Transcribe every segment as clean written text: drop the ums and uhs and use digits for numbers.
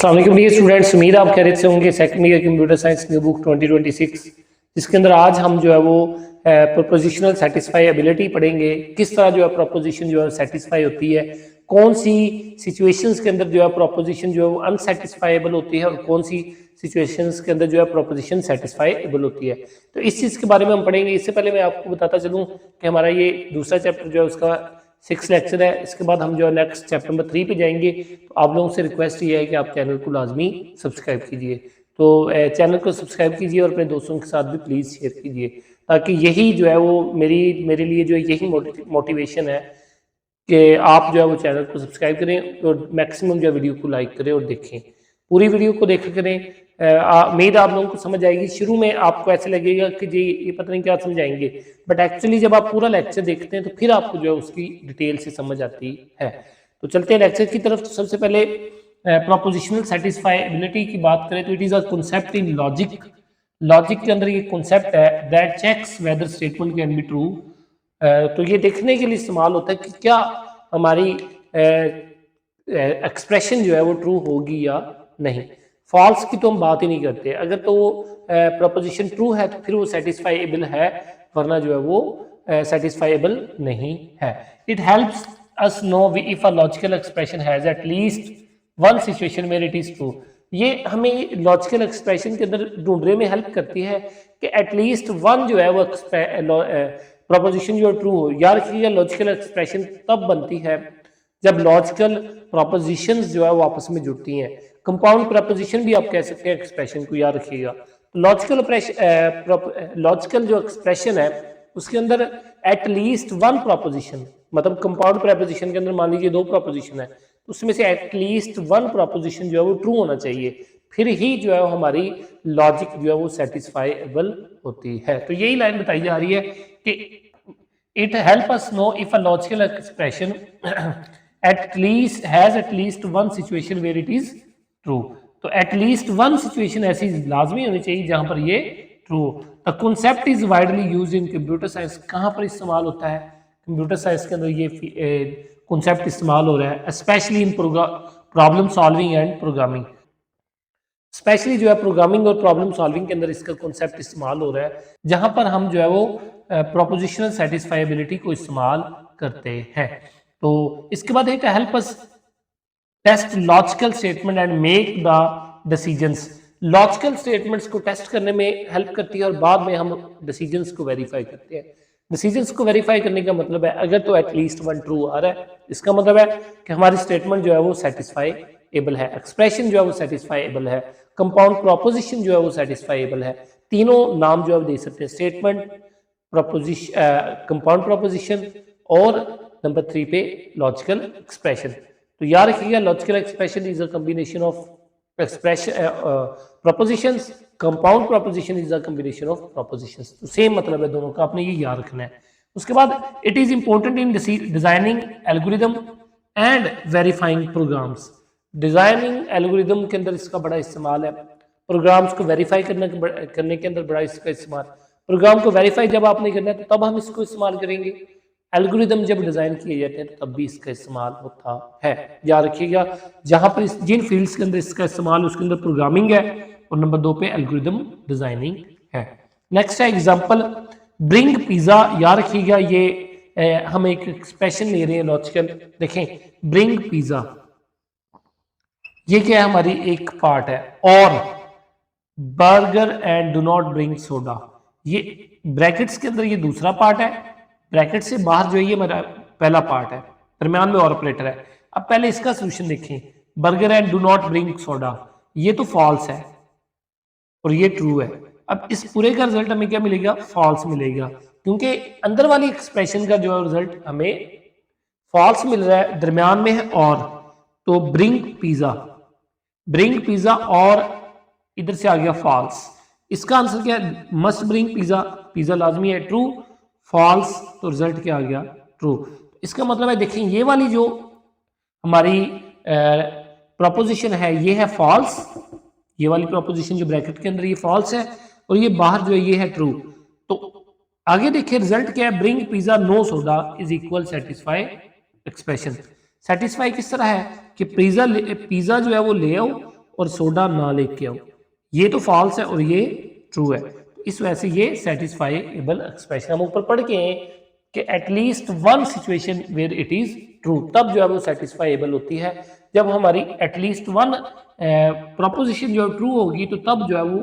अस्सलाम dear students, उम्मीद आप खैरियत से होंगे। Second year computer science new book 2026 जिसके अंदर आज हम जो है वो प्रोपोजिशनल सेटिस्फाई एबिलिटी पढ़ेंगे। किस तरह जो है प्रोपोजिशन जो है सेटिस्फाई होती है, कौन सी सिचुएशंस के अंदर जो है प्रोपोजिशन जो है वो अनसेटिस्फाइबल होती है और कौन सी सिचुएशंस के अंदर जो है प्रोपोजिशन सेटिस्फाइबल होती है। तो इस चीज़ के बारे में हम पढ़ेंगे। इससे पहले मैं आपको बताता चलूँ कि हमारा ये दूसरा चैप्टर जो है उसका 6 लेक्चर है। इसके बाद हम जो है नेक्स्ट चैप्टर नंबर 3 पे जाएंगे। तो आप लोगों से रिक्वेस्ट ये है कि आप चैनल को लाजमी सब्सक्राइब कीजिए। तो चैनल को सब्सक्राइब कीजिए और अपने दोस्तों के साथ भी प्लीज़ शेयर कीजिए, ताकि यही जो है वो मेरे लिए जो है यही मोटिवेशन है कि आप जो है वो चैनल को सब्सक्राइब करें और मैक्सिमम जो है वीडियो को लाइक करें और देखें, पूरी वीडियो को देखा करें। उम्मीद आप लोगों को समझ आएगी। शुरू में आपको ऐसे लगेगा कि जी ये पता नहीं क्या समझाएंगे, बट एक्चुअली जब आप पूरा लेक्चर देखते हैं तो फिर आपको जो है उसकी डिटेल से समझ आती है। तो चलते हैं लेक्चर की तरफ। तो सबसे पहले प्रोपोजिशनल सेटिस्फाइबिलिटी की बात करें तो it is a concept in logic. Logic के अंदर ये कॉन्सेप्ट है that checks whether statement can be true. तो ये देखने के लिए इस्तेमाल होता है कि क्या हमारी एक्सप्रेशन जो है वो ट्रू होगी या नहीं। फॉल्स की तो हम बात ही नहीं करते। अगर तो वो प्रोपोजिशन ट्रू है तो फिर वो सेटिस्फाइबल है, वरना जो है वो सेटिस्फाइबल नहीं है। It helps us know if a logical expression has at least one situation where it is true. ये हमें लॉजिकल एक्सप्रेशन के अंदर ढूंढने में हेल्प करती है कि एटलीस्ट वन जो है वो प्रोपोजिशन जो ट्रू हो। याद रखिएगा लॉजिकल एक्सप्रेशन तब बनती है जब लॉजिकल प्रोपोजिशंस जो है वो आपस में जुड़ती हैं। कंपाउंड प्रोपोजिशन भी आप कह सकते हैं एक्सप्रेशन को, याद रखिएगा। लॉजिकल जो एक्सप्रेशन है उसके अंदर एटलीस्ट वन प्रोपोजिशन, मतलब कंपाउंड प्रोपोजिशन के अंदर मान लीजिए दो प्रोपोजिशन है, उसमें से एटलीस्ट वन प्रोपोजिशन जो है वो ट्रू होना चाहिए, फिर ही जो है हमारी लॉजिक जो है वो सेटिस्फाइबल होती है। तो यही लाइन बताई जा रही है कि it help us know if a logical expression has at least one situation where it is true. तो एटलीस्ट वन सिचुएशन ऐसी लाजमी होनी चाहिए जहां पर ये true. The concept is widely used in computer science. कहां पर इस्तेमाल होता है? कंप्यूटर साइंस के अंदर ये कॉन्सेप्ट इस्तेमाल हो रहा है, specially in problem solving and programming. Specially जो है प्रोग्रामिंग और प्रॉब्लम सॉल्विंग के अंदर इसका कॉन्सेप्ट इस्तेमाल हो रहा है, जहां पर हम जो है वो प्रोपोजिशनल सेटिस्फाइबिलिटी को इस्तेमाल करते हैं। तो इसके बाद it help us test logical statement and make the decisions. Logical statements को टेस्ट करने में हेल्प करती है और बाद में हम डिसीजंस को वेरीफाई करते हैं। डिसीजंस को वेरीफाई करने का मतलब है अगर तो एटलीस्ट वन ट्रू आ रहा है, इसका मतलब है कि हमारी स्टेटमेंट जो है वो सेटिस्फाइबल है, एक्सप्रेशन जो है वो सेटिस्फाइबल है, कंपाउंड प्रोपोजिशन जो है वो सेटिस्फाइबल है। तीनों नाम जो है दे सकते हैं, स्टेटमेंट, प्रोपोजिशन, कंपाउंड प्रोपोजिशन और नंबर 3 पे लॉजिकल एक्सप्रेशन। तो याद रखिएगा logical expression is a combination of expression propositions, compound proposition is a combination of propositions. तो सेम मतलब है दोनों का, आपने ये याद रखना है। उसके बाद it is important in designing algorithm and verifying programs. Designing algorithm के अंदर इसका बड़ा इस्तेमाल है, प्रोग्राम्स को वेरीफाई करने के अंदर बड़ा इसका इस्तेमाल। प्रोग्राम को वेरीफाई जब आपने करना है तो तब हम इसको इस्तेमाल करेंगे, एल्गोरिदम जब डिजाइन किए जाते हैं तो तब भी इसका इस्तेमाल होता है। याद रखिएगा जहां पर जिन फील्ड्स के अंदर इसका इस्तेमाल उसके अंदर प्रोग्रामिंग है और नंबर 2 पे एल्गोरिदम डिजाइनिंग है। नेक्स्ट है एग्जांपल ब्रिंग पिज्जा। याद रखिएगा ये हम एक एक्सप्रेशन ले रहे हैं लॉजिकल। देखें ब्रिंग पिज्जा, ये क्या है, हमारी एक पार्ट है। और burger and do not bring soda, ये ब्रैकेट्स के अंदर ये दूसरा पार्ट है, ब्रैकेट से बाहर जो है ये मेरा पहला पार्ट है, दरम्यान में और ऑपरेटर है। अब पहले इसका सोल्यूशन देखें, burger and do not bring soda, ये तो फॉल्स है और ये ट्रू है। अब इस पूरे का रिजल्ट हमें क्या मिलेगा? फॉल्स मिलेगा, क्योंकि अंदर वाली एक्सप्रेशन का जो है रिजल्ट हमें फॉल्स मिल रहा है, दरम्यान में है और। तो ब्रिंग पिज्जा और इधर से आ गया फॉल्स। इसका आंसर क्या है? मस्ट ब्रिंग पिज्जा, पिज्जा लाजमी है, ट्रू। फॉल्स, तो रिजल्ट क्या आ गया? ट्रू। इसका मतलब है देखें ये वाली जो हमारी प्रोपोजिशन है ये है फॉल्स, ये वाली प्रोपोजिशन जो ब्रैकेट के अंदर ये फॉल्स है और ये बाहर जो है ये है ट्रू। तो आगे देखिए रिजल्ट क्या है? Bring pizza no soda is equal satisfy expression. Satisfy किस तरह है कि पिज्जा जो है वो ले आओ और सोडा ना लेके आओ। ये तो फॉल्स है और ये ट्रू है, इस वजह से ये सेटिस्फाइएबल एक्सप्रेशन। हम ऊपर पढ़ के हैं कि at least one situation where it is true, तब जो है वो सेटिस्फाइएबल होती है। जब हमारी एटलीस्ट वन प्रोपोजिशन जो ट्रू होगी तो तब जो है वो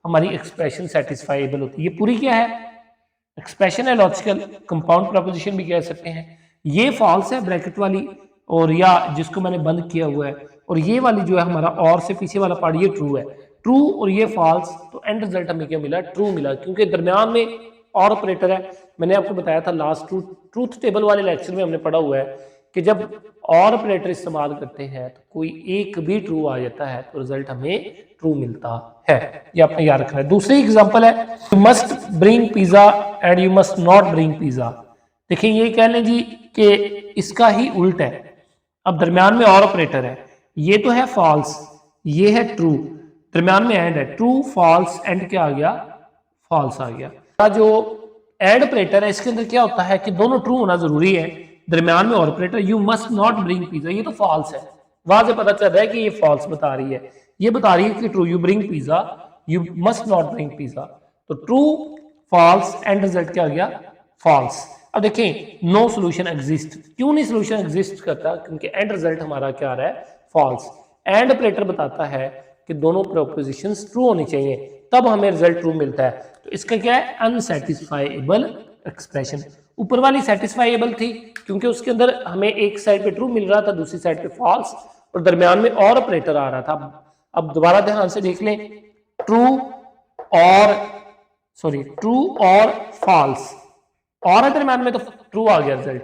हमारी एक्सप्रेशन सेटिस्फाइएबल होती है। ये पूरी क्या है, एक्सप्रेशन है लॉजिकल, कंपाउंड प्रोपोजिशन भी कह सकते हैं। ये फॉल्स है ब्रैकेट वाली, और या जिसको मैंने बंद किया हुआ है, और ये वाली जो है हमारा और से पीछे वाला पार्ट ये ट्रू है। ट्रू और ये फॉल्स, तो एंड रिजल्ट हमें क्या मिला, ट्रू मिला, क्योंकि दरमियान में और ऑपरेटर है। मैंने आपको बताया था लास्ट ट्रूथ टेबल वाले लेक्चर में हमने पढ़ा हुआ है कि जब और ऑपरेटर इस्तेमाल करते हैं तो कोई एक भी ट्रू आ जाता है तो रिजल्ट हमें ट्रू मिलता है। ये आपने याद रखना है। दूसरी एग्जांपल है, you must bring pizza and you must not bring pizza. देखिए ये कह लें जी कि इसका ही उल्ट है। अब दरमियान में और ऑपरेटर है, ये तो है फॉल्स, ये है ट्रू, दरमियान में एंड है, ट्रू फॉल्स, एंड क्या आ गया, फॉल्स आ गया। जो एंड ऑपरेटर है इसके अंदर क्या होता है कि दोनों ट्रू होना जरूरी है, दरमियान में और operator. You must not bring pizza, ये तो फॉल्स है, वहां से पता चल रहा है कि ये फॉल्स बता रही है, ये बता रही है कि true, you bring pizza, you must not bring pizza. तो ट्रू फॉल्स, एंड रिजल्ट क्या आ गया, फॉल्स। अब देखें नो सोल्यूशन एग्जिस्ट, क्यों नहीं सोल्यूशन एग्जिस्ट करता, क्योंकि एंड रिजल्ट हमारा क्या आ रहा है, फॉल्स। एंड ऑपरेटर बताता है कि दोनों प्रोपोजिशंस ट्रू होनी चाहिए, तब हमें रिजल्ट ट्रू मिलता है। तो इसका क्या है, अनसेटिस्फाइएबल एक्सप्रेशन। ऊपर वाली सेटिस्फाइएबल थी क्योंकि उसके अंदर हमें एक साइड पे ट्रू मिल रहा था, दूसरी साइड पे फॉल्स, और दरमियान में और ऑपरेटर आ रहा था। अब दोबारा ध्यान से देख लें, ट्रू और फॉल्स, और है दरमियान में तो ट्रू आ गया रिजल्ट,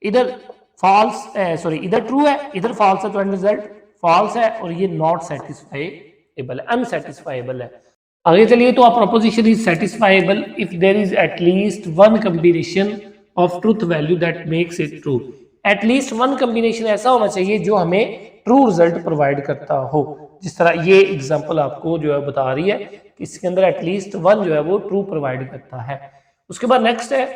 इधर फॉल्स इधर ट्रू है, इधर फॉल्स है, तो एंड रिजल्ट फॉल्स है, और ये नॉट सेटिस्फाइएबल है, अनसेटिस्फाइएबल है। आगे चलिए, तो proposition is satisfiable if there is at least one combination of truth value that makes it true. At least one combination ऐसा होना चाहिए जो हमें ट्रू रिजल्ट प्रोवाइड करता हो। जिस तरह ये एग्जांपल आपको जो है बता रही है कि इसके अंदर एटलीस्ट वन जो है वो ट्रू प्रोवाइड करता है। उसके बाद नेक्स्ट है,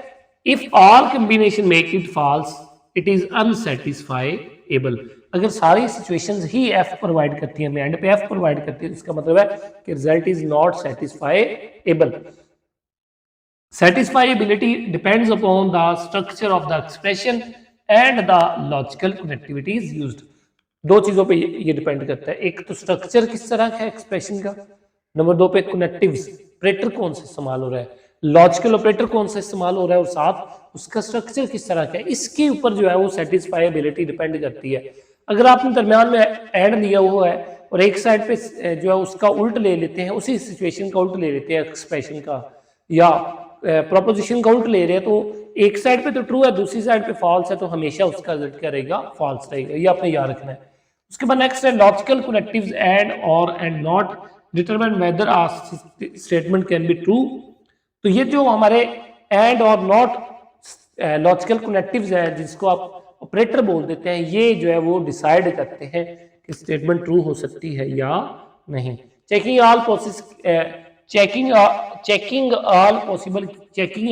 if all combination make it false it is unsatisfiable. अगर सारी सिचुएशंस ही एफ प्रोवाइड करती है, हमें एंड पे एफ प्रोवाइड करती है, इसका मतलब है कि result is not satisfiable. Satisfiability depends upon the structure of the expression and the logical connectivities used. दो चीजों पे ये डिपेंड करता है, एक तो स्ट्रक्चर किस तरह का है एक्सप्रेशन का, नंबर दो पे कनेक्टिव्स, ऑपरेटर कौन सा इस्तेमाल हो रहा है, लॉजिकल ऑपरेटर कौन सा इस्तेमाल हो रहा है, और साथ उसका स्ट्रक्चर किस तरह का है, इसके ऊपर जो है वो सेटिस्फाइएबिलिटी डिपेंड करती है। अगर आपने दरमियान में एंड लिया हुआ है और एक साइड पे जो है उसका उल्ट ले लेते हैं, उसी सिचुएशन का उल्ट ले लेते हैं एक्सप्रेशन का, या प्रोपोजिशन का उल्ट ले रहे हैं, तो एक साइड पे तो ट्रू है, दूसरी साइड पे फॉल्स है, तो हमेशा उसका रिजल्ट क्या रहेगा, फॉल्स रहेगा। ये आपने याद रखना है। उसके बाद नेक्स्ट है, लॉजिकल कनेक्टिव्स एंड और and not determine whether a statement can be true. तो ये जो हमारे एंड और नॉट लॉजिकल कनेक्टिव्स है, जिसको आप ऑपरेटर बोल देते हैं, ये जो है वो डिसाइड करते हैं कि स्टेटमेंट ट्रू हो सकती है या नहीं। Checking all process checking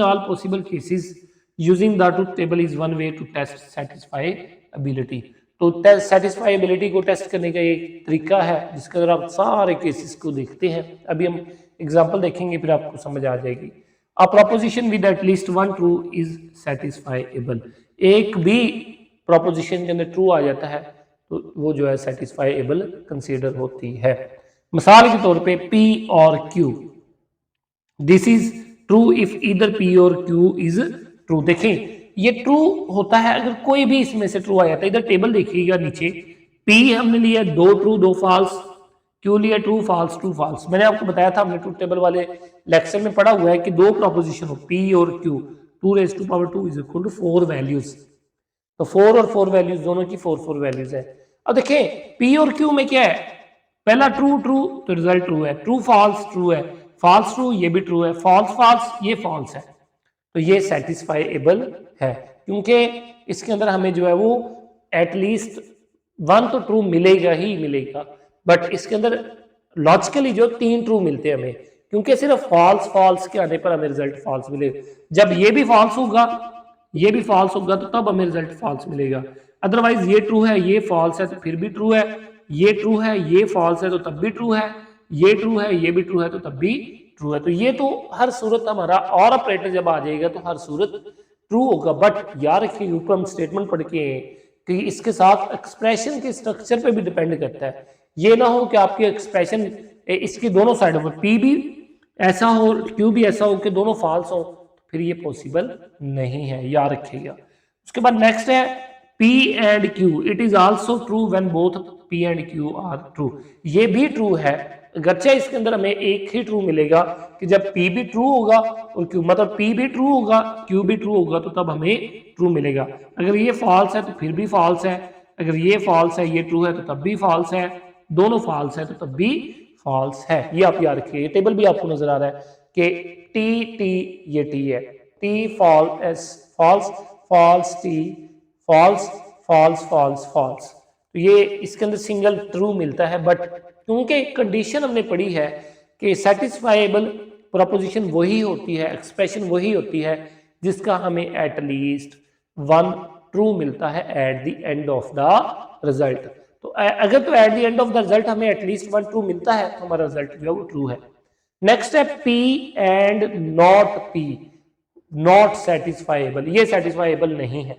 all possible cases using the truth table is one way to test satisfiability. तो सेटिस्फाइएबिलिटी को टेस्ट करने का एक तरीका है जिसके अंदर आप सारे केसेस को देखते हैं। अभी हम एग्जांपल देखेंगे, फिर आपको समझ आ जाएगी। A proposition with at least one true is satisfiable. एक भी प्रोपोजिशन के अंदर ट्रू आ जाता है तो वो जो है सेटिस्फाइएबल कंसीडर होती है। मिसाल के तौर पे P और Q, this is true if either P और Q इज ट्रू। देखें ये ट्रू होता है अगर कोई भी इसमें से ट्रू आ जाता है। इधर टेबल देखिएगा नीचे, P हमने लिया दो ट्रू दो फॉल्स, Q लिया ट्रू फॉल्स ट्रू फॉल्स। मैंने आपको बताया था, हमने ट्रूथ टेबल वाले लेक्चर में पढ़ा हुआ है कि दो प्रोपोजिशन हो P और Q, 2⁻² is equal to 4 values. तो 4 और 4 वैल्यूज दोनों की 4 वैल्यूज है। अब देखें P और Q में क्या है, पहला ट्रू ट्रू तो रिजल्ट ट्रू है, ट्रू फॉल्स ट्रू है, फॉल्स ट्रू ये भी ट्रू है, फॉल्स फॉल्स ये फॉल्स है। तो ये सेटिस्फाइएबल है क्योंकि इसके अंदर हमें जो है वो एटलीस्ट वन तो ट्रू मिलेगा ही मिलेगा, बट इसके अंदर लॉजिकली जो 3 ट्रू मिलते हैं हमें, क्योंकि सिर्फ फॉल्स फॉल्स के आने पर हमें रिजल्ट फॉल्स मिलेगा। जब ये भी फॉल्स होगा ये भी फॉल्स होगा तो तब हमें रिजल्ट फॉल्स मिलेगा। अदरवाइज ये ट्रू है ये फॉल्स है तो फिर भी ट्रू है, ये ट्रू है, ये फॉल्स है तो तब भी ट्रू है, ये ट्रू है, ये भी ट्रू है तो तब भी ट्रू है। तो ये तो हर सूरत हमारा और ऑपरेटर जब आ जाएगा तो हर सूरत ट्रू होगा। बट याद रखिए ऊपर हम स्टेटमेंट पढ़ के कि इसके साथ एक्सप्रेशन के स्ट्रक्चर पे भी डिपेंड करता है। ये ना हो कि आपके एक्सप्रेशन इसकी दोनों साइडों पर पी भी ऐसा हो क्यू भी ऐसा हो कि दोनों फॉल्स हो, फिर ये पॉसिबल नहीं है, याद रखिएगा। उसके बाद नेक्स्ट है P and Q, it is also true when both P and Q are true. ये भी ट्रू है, अगरचे इसके अंदर हमें एक ही ट्रू मिलेगा कि जब P भी ट्रू होगा और Q, मतलब P भी ट्रू होगा Q भी ट्रू होगा तो तब हमें ट्रू मिलेगा। अगर ये फॉल्स है तो फिर भी फॉल्स है, अगर ये फॉल्स है ये ट्रू है तो तब भी फॉल्स है, दोनों फॉल्स है तो तब भी फॉल्स है। ये आप याद रखिए, टेबल भी आपको नजर आ रहा है कि टी ये टी है, T false false false T false false false false. तो ये इसके अंदर सिंगल ट्रू मिलता है। बट क्योंकि कंडीशन हमने पढ़ी है कि सेटिस्फाइबल प्रोपोजिशन वही होती है, एक्सप्रेशन वही होती है जिसका हमें एटलीस्ट वन ट्रू मिलता है at the end of the result. तो अगर तो at the end of the result हमें एटलीस्ट वन ट्रू मिलता है तो हमारा रिजल्ट जो है वो ट्रू है। नेक्स्ट है P and not P, not satisfiable, ये सेटिस्फाइबल नहीं है।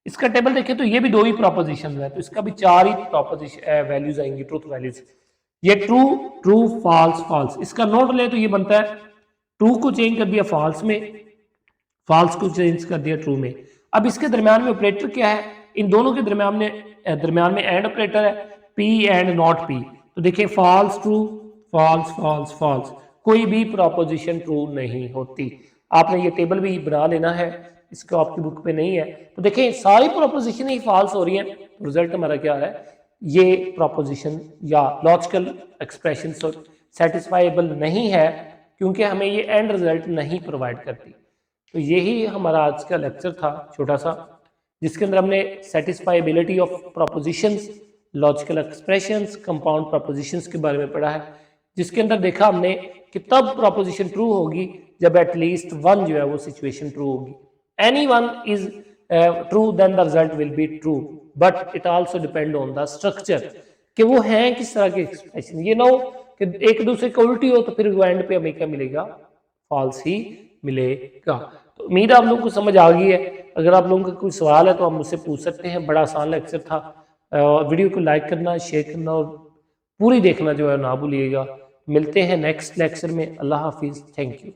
इसका टेबल देखें तो ये भी दो ही प्रोपोजिशन है, तो इसका भी चार ही प्रोपोजिशन वैल्यूज आएंगी, ट्रूथ वैल्यूज। ये ट्रू ट्रू फॉल्स फॉल्स, इसका नोट ले तो ये बनता है ट्रू को चेंज कर दिया फॉल्स में, फॉल्स को चेंज कर दिया ट्रू में। अब इसके दरमियान में ऑपरेटर क्या है, इन दोनों के दरमियान में एंड ऑपरेटर है, P एंड नॉट P। तो देखिए false true false false false, कोई भी प्रोपोजिशन ट्रू नहीं होती। आपने ये टेबल भी बना लेना है, इसको आपकी बुक पे नहीं है। तो देखें सारी प्रोपोजिशन ही फॉल्स हो रही है, रिजल्ट हमारा क्या है, ये प्रोपोजिशन या लॉजिकल एक्सप्रेशन सेटिस्फाइबल नहीं है क्योंकि हमें ये एंड रिजल्ट नहीं प्रोवाइड करती। तो यही हमारा आज का लेक्चर था छोटा सा, जिसके अंदर हमने satisfiability of propositions, logical expressions, compound propositions के बारे में पढ़ा है, जिसके अंदर देखा हमने कि तब प्रोपोजिशन ट्रू होगी जब एटलीस्ट वन जो है वो सिचुएशन ट्रू होगी। Any one is true then the result will be true, but it also depend on the structure कि वो हैं किस तरह के एक्सप्रेशन। ये ना हो कि एक दूसरे को उल्टी हो तो फिर वो एंड पे हमें क्या मिलेगा, फॉल्स ही मिलेगा। तो उम्मीद आप लोगों को समझ आ गई है। अगर आप लोगों का कोई सवाल है तो आप मुझसे पूछ सकते हैं। बड़ा आसान लेक्चर था। वीडियो को लाइक करना, शेयर करना और पूरी देखना जो है ना भूलिएगा। मिलते हैं नेक्स्ट लेक्चर में। अल्लाह हाफिज, थैंक यू।